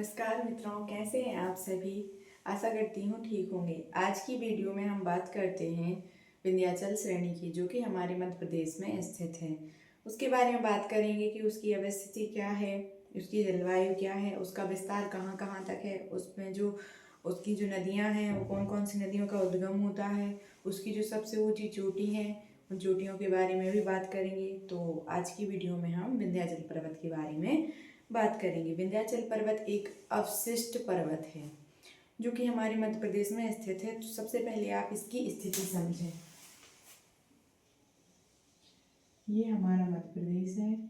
नमस्कार मित्रों, कैसे हैं आप सभी। आशा करती हूँ ठीक होंगे। आज की वीडियो में हम बात करते हैं विंध्याचल श्रेणी की, जो कि हमारे मध्य प्रदेश में स्थित है। उसके बारे में बात करेंगे कि उसकी अवस्थिति क्या है, उसकी जलवायु क्या है, उसका विस्तार कहाँ कहाँ तक है, उसमें जो उसकी जो नदियाँ हैं वो कौन कौन सी नदियों का उद्गम होता है, उसकी जो सबसे ऊँची चोटी है उन चोटियों के बारे में भी बात करेंगे। तो आज की वीडियो में हम विंध्याचल पर्वत के बारे में बात करेंगे। विंध्याचल पर्वत एक अवशिष्ट पर्वत है जो कि हमारे मध्य प्रदेश में स्थित है। तो सबसे पहले आप इसकी स्थिति समझें। ये हमारा मध्य प्रदेश है।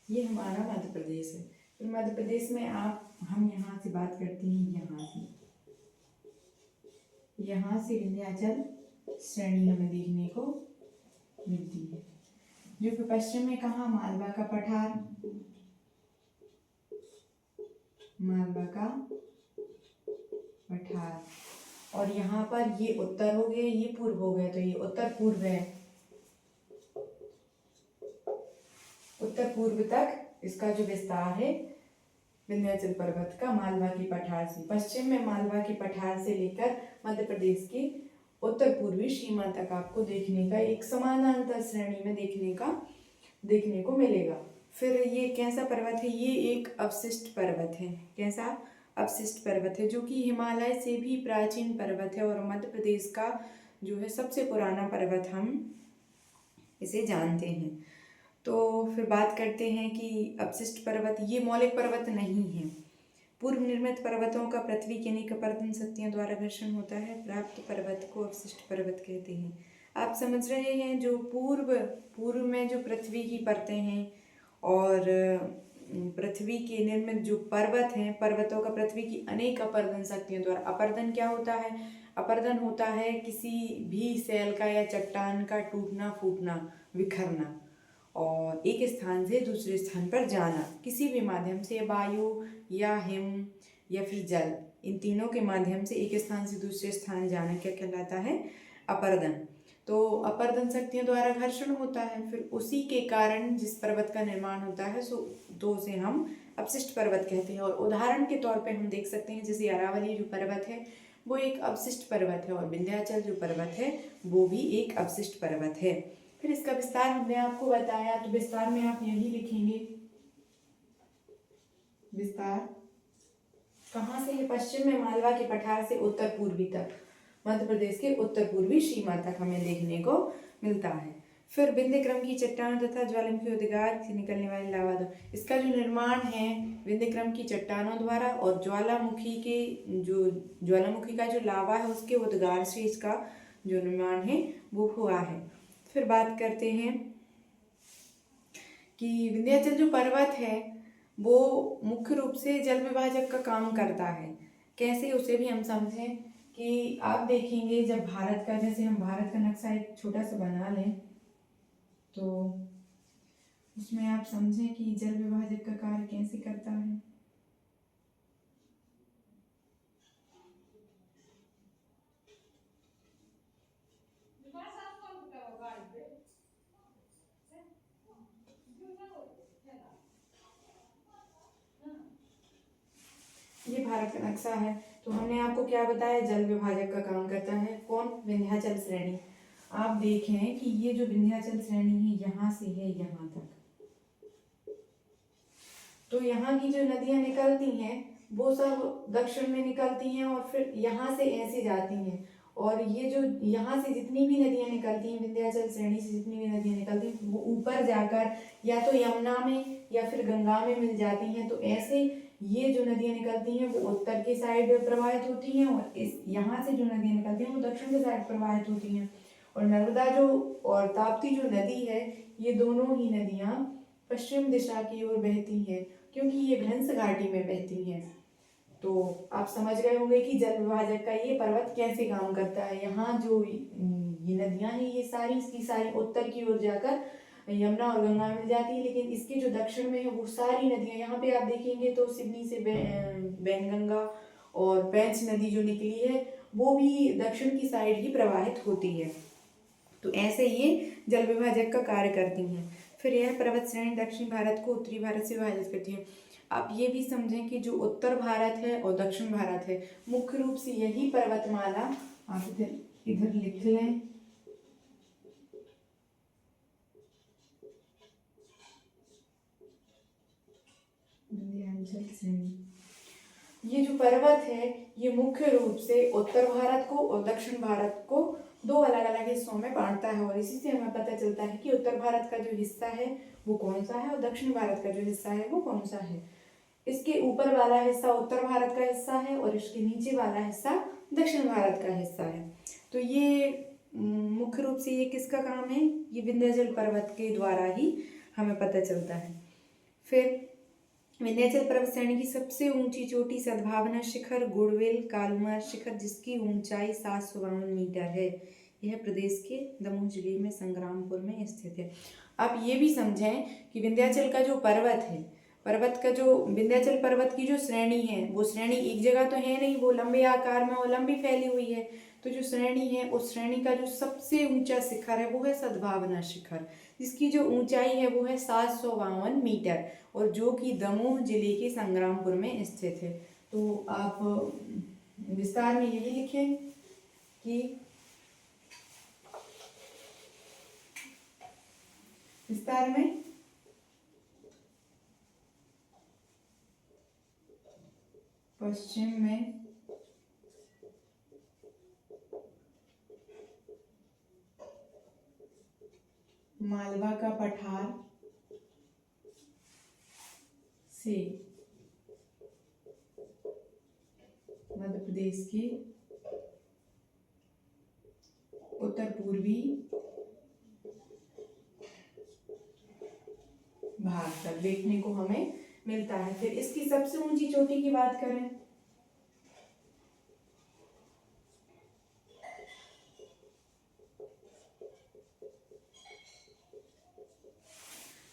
ये हमारा मध्य प्रदेश है। फिर मध्य प्रदेश में हम यहाँ से बात करते हैं। यहाँ से विंध्याचल श्रेणी हमें देखने को मिलती है, जो कि पश्चिम में कहाँ, मालवा का पठार, और यहाँ पर ये उत्तर हो गए, ये पूर्व हो गए, तो ये उत्तर पूर्व है। उत्तर पूर्व तक इसका जो विस्तार है विंध्याचल पर्वत का, मालवा की पठार से, पश्चिम में मालवा की पठार से लेकर मध्य प्रदेश की उत्तर पूर्वी सीमा तक आपको देखने का एक समानांतर श्रेणी में देखने को मिलेगा। फिर ये कैसा पर्वत है? ये एक अवशिष्ट पर्वत है। कैसा? अवशिष्ट पर्वत है, जो कि हिमालय से भी प्राचीन पर्वत है और मध्य प्रदेश का जो है सबसे पुराना पर्वत हम इसे जानते हैं। तो फिर बात करते हैं कि अवशिष्ट पर्वत ये मौलिक पर्वत नहीं है। पूर्व निर्मित पर्वतों का पृथ्वी की अनेक अपरदन शक्तियों द्वारा घर्षण होता है। प्राप्त पर्वत को अवशिष्ट पर्वत कहते हैं। आप समझ रहे हैं, जो पूर्व में जो पृथ्वी की परतें हैं और पृथ्वी के निर्मित जो पर्वत हैं, पर्वतों का पृथ्वी की अनेक अपरदन शक्तियों द्वारा। अपरदन क्या होता है? अपरदन होता है किसी भी सेल का या चट्टान का टूटना, फूटना, बिखरना और एक स्थान से दूसरे स्थान पर जाना किसी भी माध्यम से, वायु या हिम या फिर जल, इन तीनों के माध्यम से एक स्थान से दूसरे स्थान जाना क्या कहलाता है? अपरदन। तो अपरदन शक्तियों द्वारा घर्षण होता है, फिर उसी के कारण जिस पर्वत का निर्माण होता है तो उसे हम अवशिष्ट पर्वत कहते हैं। और उदाहरण के तौर पे हम देख सकते हैं, जैसे अरावली जो पर्वत है वो एक अवशिष्ट पर्वत है और विंध्याचल जो पर्वत है वो भी एक अवशिष्ट पर्वत है। फिर इसका विस्तार हमने आपको बताया, तो विस्तार में आप यही लिखेंगे। विस्तार कहाँ से है? पश्चिम में मालवा के पठार से उत्तर पूर्वी तक, मध्य प्रदेश के उत्तर पूर्वी सीमा तक हमें देखने को मिलता है। फिर विंध्य क्रम की चट्टानों तथा ज्वालामुखी उद्गार से निकलने वाली लावा द्वारा, इसका जो निर्माण है विंध्य क्रम की चट्टानों द्वारा और ज्वालामुखी का जो लावा है उसके उद्गार से इसका जो निर्माण है वो हुआ है। फिर बात करते हैं कि विंध्याचल जो पर्वत है वो मुख्य रूप से जल विभाजक का काम करता है। कैसे, उसे भी हम समझें कि आप देखेंगे जब जैसे हम भारत का नक्शा एक छोटा सा बना लें तो उसमें आप समझें कि जल विभाजक का कार्य कैसे करता है। ये भारत का नक्शा है, तो हमने आपको क्या बताया? जल विभाजक का काम करता है। कौन? विंध्याचल श्रेणी। आप देखें कि ये जो विंध्याचल श्रेणी है यहाँ से है यहाँ तक, तो यहाँ की जो नदियाँ निकलती हैं वो सब दक्षिण में निकलती हैं और फिर यहाँ से ऐसे जाती हैं। और ये जो यहाँ से जितनी भी नदियाँ निकलती हैं, विंध्याचल श्रेणी से जितनी भी नदियाँ निकलती हैं, वो ऊपर जाकर या तो यमुना में या फिर गंगा में मिल जाती हैं। तो ऐसे ये जो नदियाँ निकलती हैं वो उत्तर की साइड प्रवाहित होती हैं और यहाँ से जो नदियाँ निकलती हैं वो दक्षिण की साइड प्रवाहित होती हैं। और नर्मदा और ताप्ती जो नदी है, ये दोनों ही नदियाँ पश्चिम दिशा की ओर बहती हैं, क्योंकि ये भ्रंश घाटी में बहती हैं। तो आप समझ गए होंगे कि जल विभाजक का ये पर्वत कैसे काम करता है। यहाँ जो ये नदियां हैं ये सारी की सारी उत्तर की ओर जाकर यमुना और गंगा मिल जाती है, लेकिन इसके जो दक्षिण में है वो सारी नदियां, यहाँ पे आप देखेंगे तो सिवनी से वैनगंगा और पेंच नदी जो निकली है वो भी दक्षिण की साइड ही प्रवाहित होती है। तो ऐसे ये जल विभाजक का कार्य करती हैं। फिर यह पर्वत श्रेणी दक्षिण भारत को उत्तरी भारत से विभाजित करती है। आप ये भी समझें कि जो उत्तर भारत है और दक्षिण भारत है मुख्य रूप से यही पर्वतमाला, आप इधर इधर लिख लें, विंध्याचल श्रेणी। ये जो पर्वत है ये मुख्य रूप से उत्तर भारत को और दक्षिण भारत को दो अलग अलग हिस्सों में बांटता है, और इसी से हमें पता चलता है कि उत्तर भारत का जो हिस्सा है वो कौन सा है और दक्षिण भारत का जो हिस्सा है वो कौन सा है। इसके ऊपर वाला हिस्सा उत्तर भारत का हिस्सा है और इसके नीचे वाला हिस्सा दक्षिण भारत का हिस्सा है। तो ये मुख्य रूप से ये किसका काम है, ये विंध्याचल पर्वत के द्वारा ही हमें पता चलता है। फिर विंध्याचल पर्वत श्रेणी की सबसे ऊंची चोटी सद्भावना शिखर गुड़वेल कालूमार शिखर, जिसकी ऊंचाई 752 मीटर है। यह प्रदेश के दमोह जिले में संग्रामपुर में स्थित है। आप ये भी समझें कि विंध्याचल का जो पर्वत है, पर्वत का जो विंध्याचल पर्वत की जो श्रेणी है वो श्रेणी एक जगह तो है नहीं, वो लंबे आकार में और लंबी फैली हुई है। तो जो श्रेणी है उस श्रेणी का जो सबसे ऊंचा शिखर है वो है सद्भावना शिखर, जिसकी जो ऊंचाई है वो है 752 मीटर और जो कि दमोह जिले के संग्रामपुर में स्थित है। तो आप विस्तार में यही लिखें कि विस्तार में पश्चिम में मालवा का पठार से मध्य प्रदेश के उत्तर पूर्वी भाग तक देखने को हमें मिलता है। फिर इसकी सबसे ऊंची चोटी की बात करें,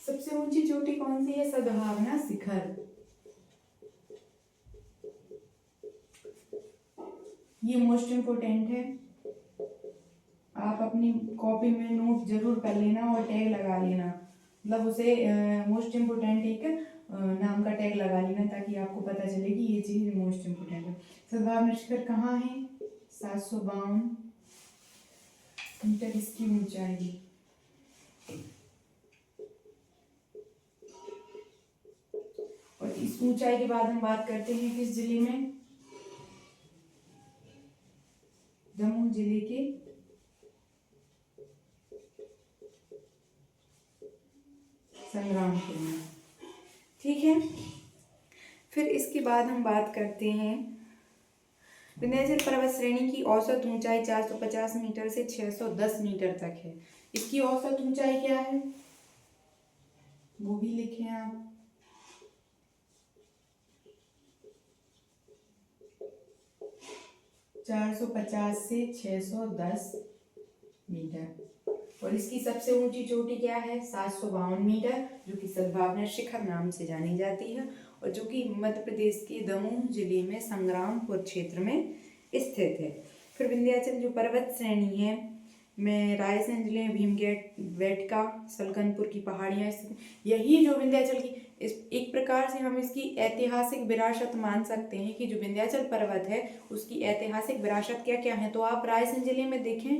सबसे ऊंची चोटी कौन सी है, सद्भावना शिखर। ये मोस्ट इम्पोर्टेंट है, आप अपनी कॉपी में नोट जरूर कर लेना और टैग लगा लेना, मतलब उसे मोस्ट इम्पोर्टेंट एक नाम का टैग लगा लेना ताकि आपको पता चले कि ये चीज मोस्ट इम्पोर्टेंट है। सद्भावना शिखर कहाँ है, 752 मीटर इसकी ऊंचाई। और इस ऊंचाई के बाद हम बात करते हैं किस जिले में, दमोह जिले के संग्रामपुर में। ठीक है, फिर इसके बाद हम बात करते हैं विंध्याचल पर्वत श्रेणी की औसत ऊंचाई 450 मीटर से 610 मीटर तक है। इसकी औसत ऊंचाई क्या है वो भी लिखें आप। चार सौ 50 से 610 मीटर। और इसकी सबसे ऊंची चोटी क्या है, 752 मीटर, जो कि सद्भावना शिखर नाम से जानी जाती है और जो कि मध्य प्रदेश के दमोह जिले में संग्रामपुर क्षेत्र में स्थित है। फिर विंध्याचल जो पर्वत श्रेणी है में रायसेन जिले में भीमगेट बेटका सलकनपुर की पहाड़ियाँ स्थित। यही जो विंध्याचल की एक प्रकार से हम इसकी ऐतिहासिक विरासत मान सकते हैं कि जो विंध्याचल पर्वत है उसकी ऐतिहासिक विरासत क्या क्या है। तो आप रायसेन जिले में देखें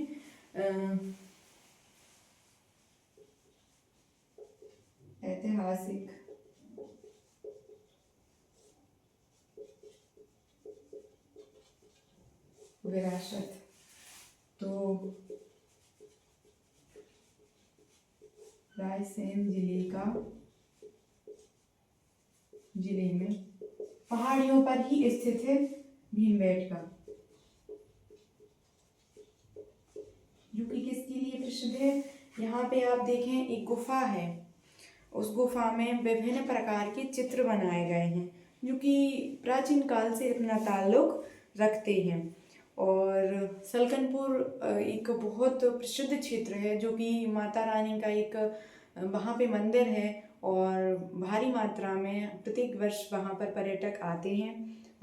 ऐतिहासिक विरासत, तो रायसेन जिले में पहाड़ियों पर ही स्थित है भीमबेटका, जो कि किसके लिए प्रसिद्ध है। यहाँ पे आप देखें एक गुफा है, उस गुफा में विभिन्न प्रकार के चित्र बनाए गए हैं जो कि प्राचीन काल से अपना ताल्लुक रखते हैं। और सलकनपुर एक बहुत प्रसिद्ध क्षेत्र है, जो कि माता रानी का एक वहाँ पे मंदिर है और भारी मात्रा में प्रत्येक वर्ष वहाँ पर पर्यटक आते हैं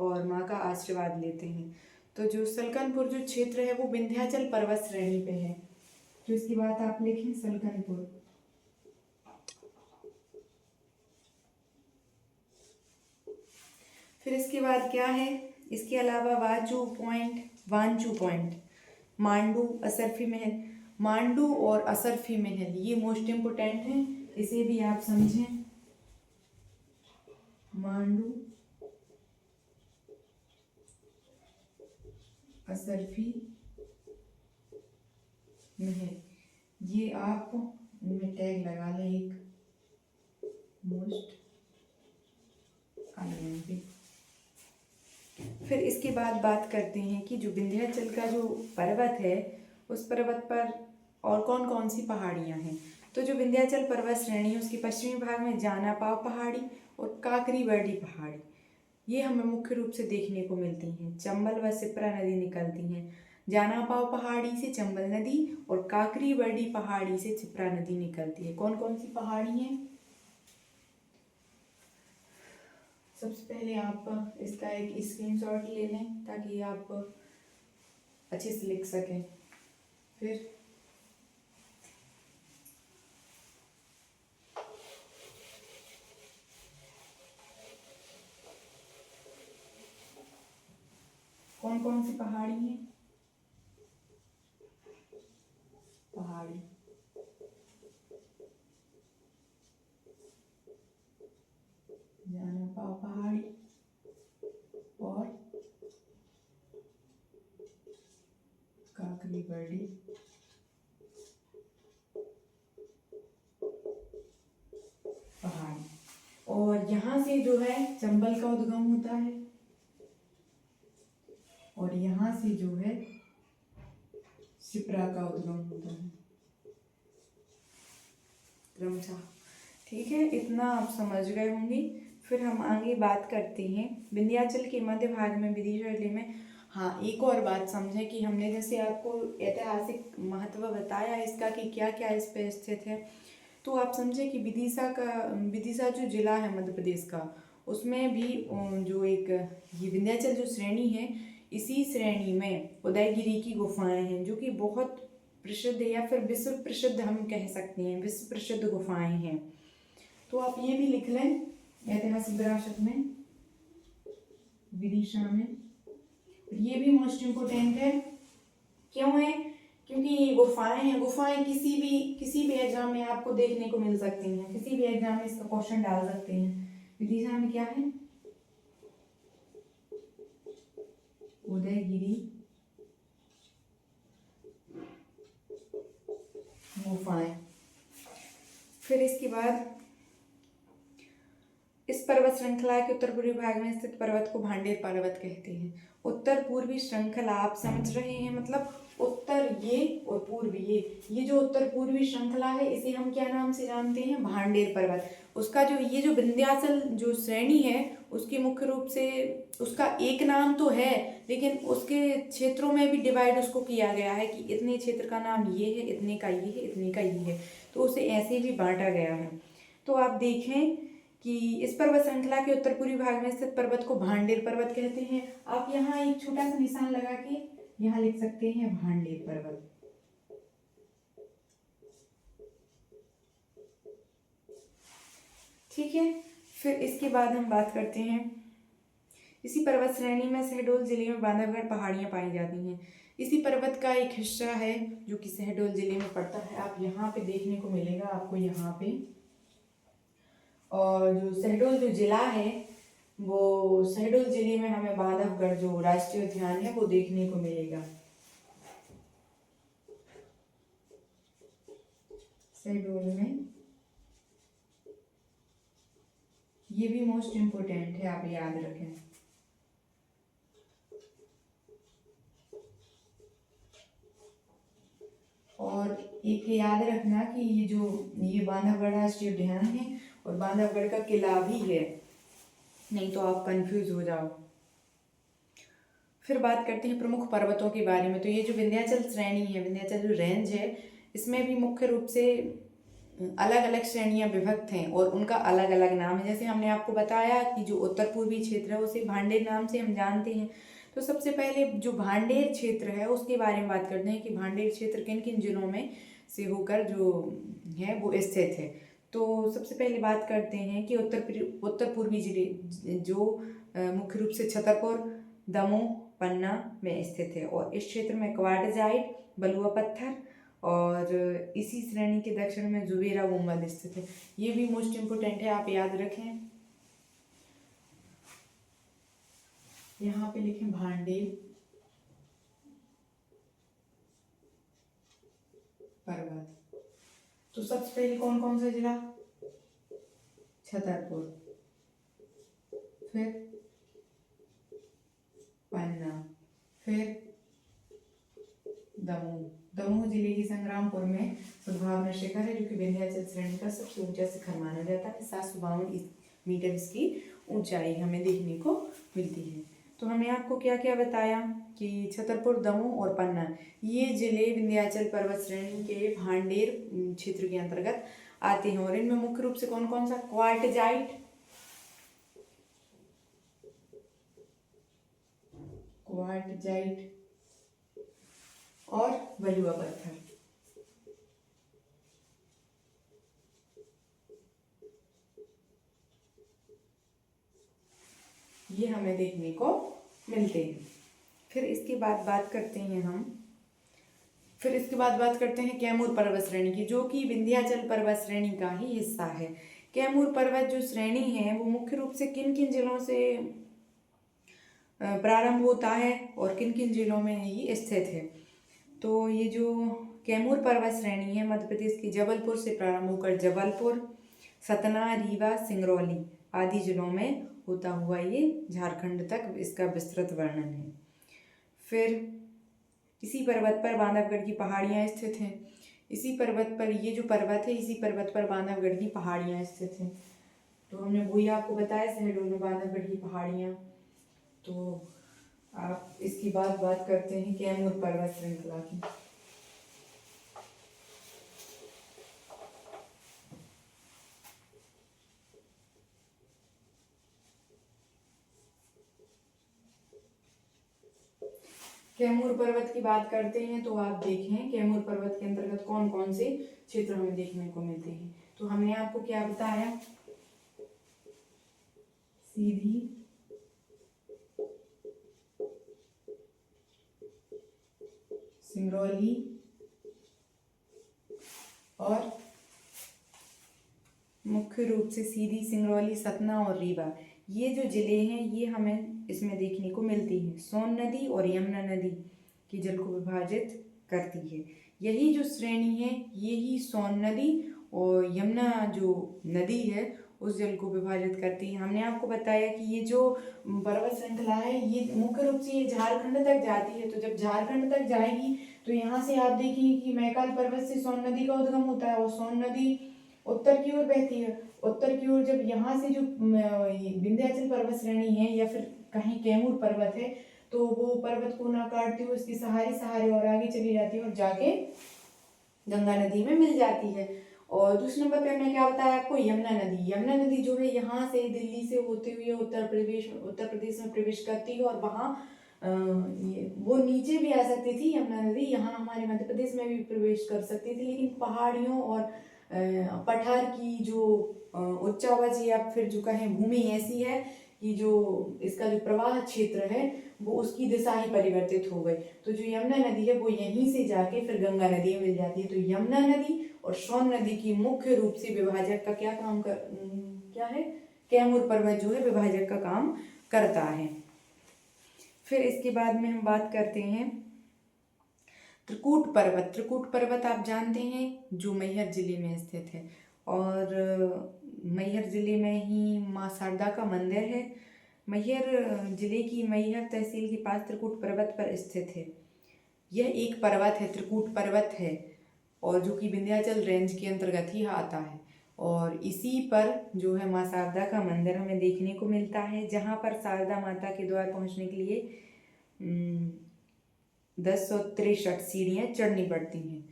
और माँ का आशीर्वाद लेते हैं। तो जो सलकनपुर जो क्षेत्र है वो विंध्याचल पर्वत श्रेणी पे है। तो इसकी बात आप लिखें सलकनपुर। फिर इसके बाद क्या है, इसके अलावा वांचू पॉइंट, मांडू असरफी महल। मांडू और असरफी महल ये मोस्ट इम्पोर्टेंट है, इसे भी आप समझें। मांडू असरफी महल, ये आप इनमें टैग लगा लें एक मोस्ट आईएमपी। फिर इसके बाद बात करते हैं कि जो विंध्याचल का जो पर्वत है उस पर्वत पर और कौन कौन सी पहाड़ियाँ हैं। तो जो विंध्याचल पर्वत श्रेणी है उसके पश्चिमी भाग में जानापाव पहाड़ी और काकरीबर्डी पहाड़ी, ये हमें मुख्य रूप से देखने को मिलती हैं। चंबल व सिप्रा नदी निकलती हैं। जानापाव पहाड़ी से चंबल नदी और काकरीबर्डी पहाड़ी से सिप्रा नदी निकलती है। कौन कौन सी पहाड़ी हैं? सबसे पहले आप इसका एक स्क्रीनशॉट ले लें ताकि आप अच्छे से लिख सकें। फिर कौन कौन सी पहाड़ी हैं? पहाड़ी जानापाव पहाड़ी और काकरीबर्डी पहाड़ी। और यहाँ से जो है चंबल का उद्गम होता है और यहाँ से जो है शिप्रा का उद्गम होता है क्रमशः। ठीक है, इतना आप समझ गए होंगे। फिर हम आगे बात करते हैं विंध्याचल के मध्य भाग में विदिशा जिले में। हाँ, एक और बात समझें कि हमने जैसे आपको ऐतिहासिक महत्व बताया इसका कि क्या क्या इस पे स्थित है, तो आप समझें कि विदिशा जो जिला है मध्य प्रदेश का, उसमें भी जो एक ये विंध्याचल जो श्रेणी है, इसी श्रेणी में उदयगिरी की गुफाएं हैं जो कि बहुत प्रसिद्ध या फिर विश्व प्रसिद्ध हम कह सकते हैं, विश्व प्रसिद्ध गुफाएं हैं। तो आप ये भी लिख लें ऐतिहासिक विरासत में विदिशा में, ये भी मोस्ट इम्पोर्टेंट है। क्यों है? क्योंकि गुफाएं हैं। गुफाएं किसी भी एग्जाम में आपको देखने को मिल सकती हैं, किसी भी एग्जाम में इसका क्वेश्चन डाल सकते हैं। विदिशा में क्या है? उदयगिरी गुफाएं। फिर इसके बाद इस पर्वत श्रृंखला के उत्तर पूर्वी भाग में स्थित पर्वत को भांडेर पर्वत कहते हैं। उत्तर पूर्वी श्रृंखला आप समझ रहे हैं, मतलब उत्तर ये और पूर्वी ये जो उत्तर पूर्वी श्रृंखला है इसे हम क्या नाम से जानते हैं? भांडेर पर्वत। उसका जो ये जो विंध्याचल जो श्रेणी है उसके मुख्य रूप से उसका एक नाम तो है, लेकिन उसके क्षेत्रों में भी डिवाइड उसको किया गया है कि इतने क्षेत्र का नाम ये है, इतने का ये है, इतने का ये है, तो उसे ऐसे भी बांटा गया है। तो आप देखें कि इस पर्वत श्रृंखला के उत्तर पूर्वी भाग में स्थित पर्वत को भांडेर पर्वत कहते हैं। आप यहाँ एक छोटा सा निशान लगा के यहाँ लिख सकते हैं भांडेर पर्वत। ठीक है, फिर इसके बाद हम बात करते हैं इसी पर्वत श्रेणी में शहडोल जिले में बांधवगढ़ पहाड़ियाँ पाई जाती हैं। इसी पर्वत का एक हिस्सा है जो कि शहडोल जिले में पड़ता है। आप यहाँ पे देखने को मिलेगा आपको यहाँ पे, और जो शहडोल जो जिला है वो शहडोल जिले में हमें बांधवगढ़ जो राष्ट्रीय उद्यान है वो देखने को मिलेगा। शहडोल में ये भी मोस्ट इम्पोर्टेंट है, आप याद रखें। और एक याद रखना कि ये बांधवगढ़ राष्ट्रीय उद्यान है और बांधवगढ़ का किला भी है। नहीं तो आप कंफ्यूज हो जाओ। फिर बात करते हैं प्रमुख पर्वतों के बारे में। तो ये जो विंध्याचल श्रेणी है, विंध्याचल जो रेंज है, इसमें भी मुख्य रूप से अलग अलग श्रेणियां विभक्त हैं और उनका अलग अलग नाम है। जैसे हमने आपको बताया कि जो उत्तर पूर्वी क्षेत्र है उसे भांडेर नाम से हम जानते हैं। तो सबसे पहले जो भांडेर क्षेत्र है उसके बारे में बात करते हैं कि भांडेर क्षेत्र किन किन जिलों में से होकर जो है वो स्थित है। तो सबसे पहले बात करते हैं कि उत्तर पूर्वी जिले जो मुख्य रूप से छतरपुर, दमोह, पन्ना में स्थित है। और इस क्षेत्र में क्वार्टजाइट, बलुआ पत्थर और इसी श्रेणी के दक्षिण में जुबेरा गुंबद स्थित है। ये भी मोस्ट इम्पोर्टेंट है, आप याद रखें। यहाँ पे लिखें भांडेर पर्वत। तो सबसे पहले कौन कौन सा जिला? छतरपुर, फिर पन्ना, फिर दमोह। दमोह जिले के संग्रामपुर में सद्भावना शिखर है जो कि विंध्याचल श्रेणी का सबसे ऊंचा शिखर माना जाता है। 752 मीटर इसकी ऊंचाई हमें देखने को मिलती है। तो हमने आपको क्या क्या बताया कि छतरपुर, दमोह और पन्ना ये जिले विंध्याचल पर्वत श्रेणी के भांडेर क्षेत्र के अंतर्गत आते हैं। और इनमें मुख्य रूप से कौन कौन सा? क्वार्टजाइट, और बलुआ पत्थर। ये हमें देखने को मिलते हैं। फिर इसके बाद बात करते हैं कैमूर पर्वत श्रेणी की, जो कि विंध्याचल पर्वत श्रेणी का ही हिस्सा है। कैमूर पर्वत जो श्रेणी है वो मुख्य रूप से किन किन जिलों से प्रारंभ होता है और किन किन जिलों में ये स्थित है? तो ये जो कैमूर पर्वत श्रेणी है मध्य प्रदेश के जबलपुर से प्रारंभ होकर जबलपुर, सतना, रीवा, सिंगरौली आदि जिलों में होता हुआ ये झारखंड तक इसका विस्तृत वर्णन है। फिर इसी पर्वत पर बांधवगढ़ की पहाड़ियाँ स्थित हैं। इसी पर्वत पर ये जो पर्वत है, इसी पर्वत पर बांधवगढ़ की पहाड़ियाँ स्थित हैं। तो हमने वही आपको बताया, शहडोल में बांधवगढ़ की पहाड़ियाँ। तो आप इसकी बात करते हैं कैमूर पर्वत श्रृंखला की। कैमूर पर्वत की बात करते हैं तो आप देखें कैमूर पर्वत के अंतर्गत कौन कौन से क्षेत्र हमें देखने को मिलते हैं। तो हमने आपको क्या बताया? सीधी, सिंगरौली और मुख्य रूप से सीधी, सिंगरौली, सतना और रीवा ये जो जिले हैं ये हमें इसमें देखने को मिलती हैं। सोन नदी और यमुना नदी की जल को विभाजित करती है। यही जो श्रेणी है यही सोन नदी और यमुना जो नदी है उस जल को विभाजित करती है। हमने आपको बताया कि ये जो पर्वत श्रृंखला है ये मुख्य रूप से ये झारखंड तक जाती है। तो जब झारखंड तक जाएगी तो यहाँ से आप देखेंगे कि मैकाल पर्वत से सोन नदी का उद्गम होता है और सोन नदी उत्तर की ओर बहती है। उत्तर की ओर जब यहाँ से जो विंध्याचल पर्वत श्रेणी है या फिर कहीं कैमूर पर्वत है तो वो पर्वत को ना काटती हुए उसके सहारे और आगे चली जाती है और जाके गंगा नदी में मिल जाती है। और दूसरे नंबर पे हमने क्या बताया आपको? यमुना नदी जो है यहाँ से दिल्ली से होते हुए उत्तर प्रदेश में प्रवेश करती है और वहाँ वो नीचे भी आ सकती थी यमुना नदी, यहाँ हमारे मध्य प्रदेश में भी प्रवेश कर सकती थी। लेकिन पहाड़ियों और पठार की जो उच्चावच या फिर जो कहें भूमि ऐसी है कि जो इसका जो प्रवाह क्षेत्र है वो उसकी दिशा ही परिवर्तित हो गई। तो जो यमुना नदी है वो यहीं से जाके फिर गंगा नदी में मिल जाती है। तो यमुना नदी और सोन नदी की मुख्य रूप से विभाजक का क्या है? कैमूर पर्वत जो है विभाजक का काम करता है। फिर इसके बाद में हम बात करते हैं त्रिकूट पर्वत। त्रिकूट पर्वत आप जानते हैं जो मैहर जिले में स्थित है और मैहर जिले में ही माँ शारदा का मंदिर है। मैहर जिले की मैहर तहसील के पास त्रिकूट पर्वत पर स्थित है। यह एक पर्वत है, त्रिकूट पर्वत है और जो कि विंध्याचल रेंज के अंतर्गत ही आता है। और इसी पर जो है माँ शारदा का मंदिर हमें देखने को मिलता है, जहाँ पर शारदा माता के द्वार पहुँचने के लिए 1063 सीढ़ियाँ चढ़नी पड़ती हैं।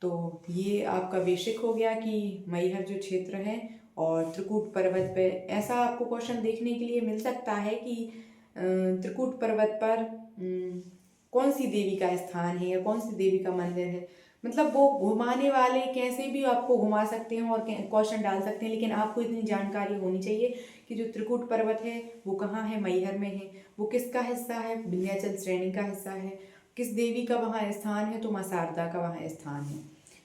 तो ये आपका बेसिक हो गया कि मैहर जो क्षेत्र है और त्रिकूट पर्वत पे ऐसा आपको क्वेश्चन देखने के लिए मिल सकता है कि त्रिकूट पर्वत पर कौन सी देवी का स्थान है या कौन सी देवी का मंदिर है। मतलब वो घुमाने वाले कैसे भी आपको घुमा सकते हैं और क्वेश्चन डाल सकते हैं, लेकिन आपको इतनी जानकारी होनी चाहिए कि जो त्रिकूट पर्वत है वो कहाँ है, मैहर में है, वो किसका हिस्सा है, विंध्याचल श्रेणी का हिस्सा है, किस देवी का वहाँ स्थान है, तो माँ शारदा का वहाँ स्थान है।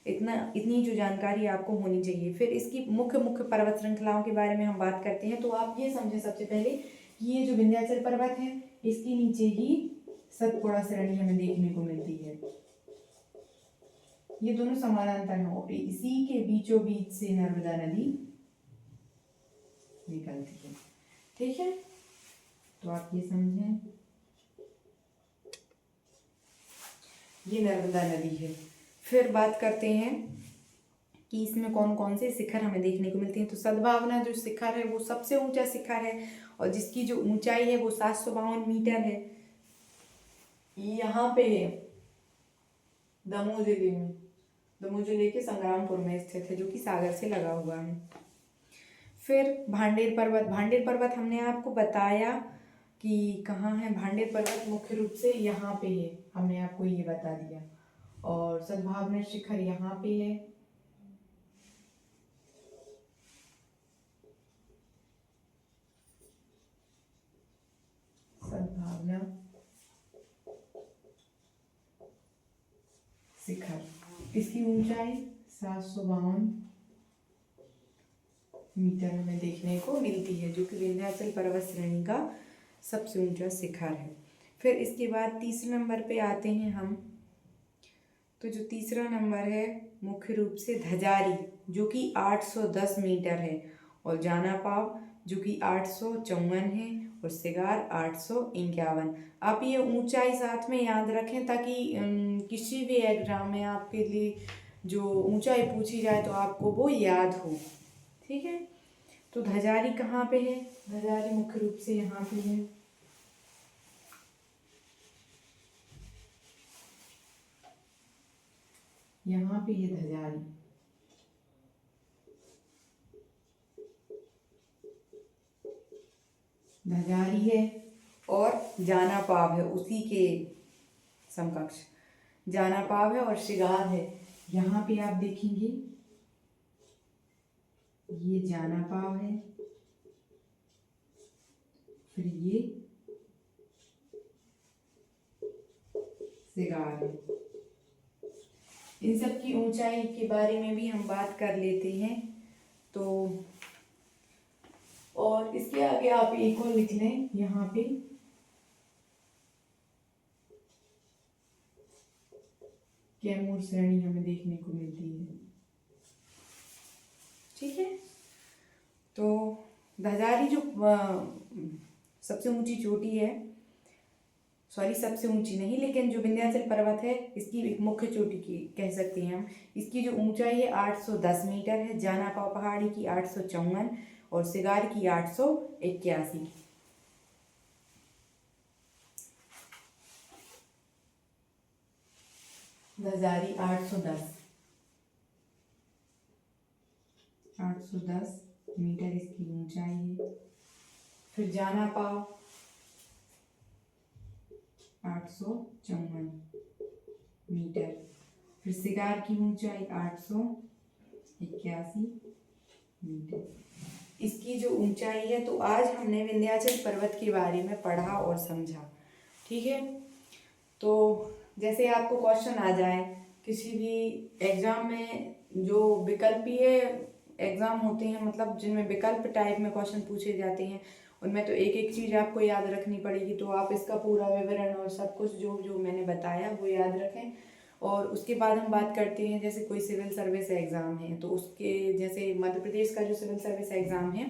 इतनी जो जानकारी आपको होनी चाहिए। फिर इसकी मुख्य मुख्य पर्वत श्रृंखलाओं के बारे में हम बात करते हैं। तो आप ये समझें सबसे पहले कि ये जो विंध्याचल पर्वत है इसके नीचे ही सतपुड़ा श्रेणी हमें देखने को मिलती है। ये दोनों समानांतर हैं और इसी के बीचों बीच से नर्मदा नदी निकलती है। ठीक है, तो आप ये समझें, ये नर्मदा नदी है। फिर बात करते हैं कि इसमें कौन कौन से शिखर हमें देखने को मिलते हैं। तो सद्भावना जो शिखर है वो सबसे ऊंचा शिखर है और जिसकी जो ऊंचाई है वो 752 मीटर है। यहाँ पे है दमोह जिले में, दमोह जिले के संग्रामपुर में स्थित है, जो कि सागर से लगा हुआ है। फिर भांडेर पर्वत, भांडेर पर्वत हमने आपको बताया कि कहाँ है। भांडेर पर्वत मुख्य रूप से यहाँ पे है, हमने आपको ये बता दिया। और सद्भावना शिखर यहाँ पे है। सद्भावना शिखर, इसकी ऊंचाई 752 मीटर हमें देखने को मिलती है, जो कि विंध्याचल पर्वत श्रेणी का सबसे ऊंचा शिखर है। फिर इसके बाद तीसरे नंबर पे आते हैं हम। तो जो तीसरा नंबर है मुख्य रूप से धजारी, जो कि 810 मीटर है, और जानापाव जो कि 854 है, और सिगार 851। आप ये ऊंचाई साथ में याद रखें ताकि किसी भी एग्जाम में आपके लिए जो ऊंचाई पूछी जाए तो आपको वो याद हो। ठीक है, तो धजारी कहाँ पे है? धजारी मुख्य रूप से यहाँ पे है। यहाँ पे है धजारी। धजारी है और जानापाव है, उसी के समकक्ष जानापाव है और शिगार है। यहाँ पे आप देखेंगे ये जानापाव है, फिर ये शिगार है। इन सब की ऊंचाई के बारे में भी हम बात कर लेते हैं। तो और इसके आगे आप एक और लिख लें, यहाँ पे कैमूर श्रेणी हमें देखने को मिलती है। ठीक है, तो धजारी जो सबसे ऊंची चोटी है, सॉरी सबसे ऊंची नहीं, लेकिन जो विंध्याचल पर्वत है इसकी एक मुख्य चोटी की कह सकते हैं हम। इसकी जो ऊंचाई है 810 मीटर है, जानापाव पहाड़ी की 854 और सिगार की 881। धजारी 810 मीटर इसकी ऊंचाई है। फिर जानापाव 854 मीटर, फिर सिगार की ऊंचाई 881 मीटर। इसकी जो ऊंचाई है, तो आज हमने विंध्याचल पर्वत के बारे में पढ़ा और समझा। ठीक है, तो जैसे आपको क्वेश्चन आ जाए किसी भी एग्जाम में, जो विकल्पीय एग्जाम होते हैं, मतलब जिनमें विकल्प टाइप में क्वेश्चन पूछे जाते हैं, उनमें तो एक एक चीज़ आपको याद रखनी पड़ेगी। तो आप इसका पूरा विवरण और सब कुछ जो जो मैंने बताया वो याद रखें। और उसके बाद हम बात करते हैं, जैसे कोई सिविल सर्विस एग्ज़ाम है तो उसके, जैसे मध्य प्रदेश का जो सिविल सर्विस एग्ज़ाम है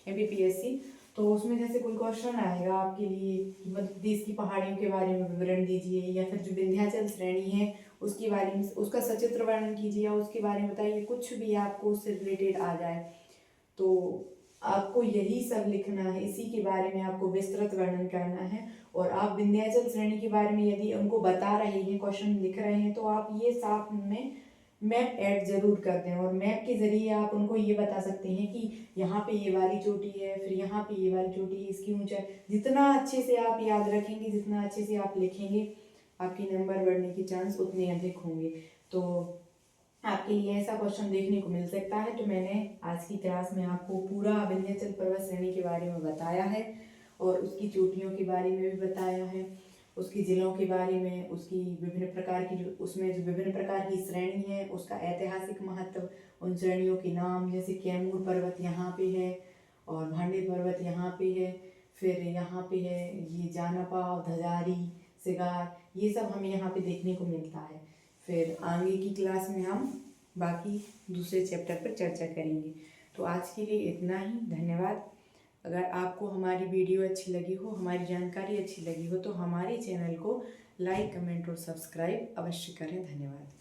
MPPSC, तो उसमें जैसे कोई क्वेश्चन आएगा आपके लिए कि मध्य प्रदेश की पहाड़ियों के बारे में विवरण दीजिए, या फिर जो विंध्याचल श्रेणी है उसके बारे में, उसका सचित्र वर्णन कीजिए या उसके बारे में बताइए, कुछ भी आपको उससे रिलेटेड आ जाए तो आपको यही सब लिखना है, इसी के बारे में आपको विस्तृत वर्णन करना है। और आप विंध्याचल श्रेणी के बारे में यदि उनको बता रहे हैं, क्वेश्चन लिख रहे हैं, तो आप ये साथ में मैप ऐड जरूर कर दें, और मैप के ज़रिए आप उनको ये बता सकते हैं कि यहाँ पे ये वाली चोटी है, फिर यहाँ पे ये वाली चोटी है, इसकी ऊंचाई। जितना अच्छे से आप याद रखेंगे, जितना अच्छे से आप लिखेंगे, आपके नंबर बढ़ने की चांस उतने अधिक होंगे। तो आपके लिए ऐसा क्वेश्चन देखने को मिल सकता है। तो मैंने आज की क्लास में आपको पूरा विंध्याचल पर्वत श्रेणी के बारे में बताया है, और उसकी चोटियों के बारे में भी बताया है, उसकी जिलों के बारे में, उसकी विभिन्न प्रकार की जो उसमें जो विभिन्न प्रकार की श्रेणी है उसका ऐतिहासिक महत्व, उन श्रेणियों के नाम, जैसे कैमूर पर्वत यहाँ पे है और भांडे पर्वत यहाँ पे है, फिर यहाँ पे है ये जानापाव, धजारी, सिगार, ये सब हमें यहाँ पे देखने को मिलता है। फिर आगे की क्लास में हम बाकी दूसरे चैप्टर पर चर्चा करेंगे। तो आज के लिए इतना ही, धन्यवाद। अगर आपको हमारी वीडियो अच्छी लगी हो, हमारी जानकारी अच्छी लगी हो, तो हमारे चैनल को लाइक, कमेंट और सब्सक्राइब अवश्य करें। धन्यवाद।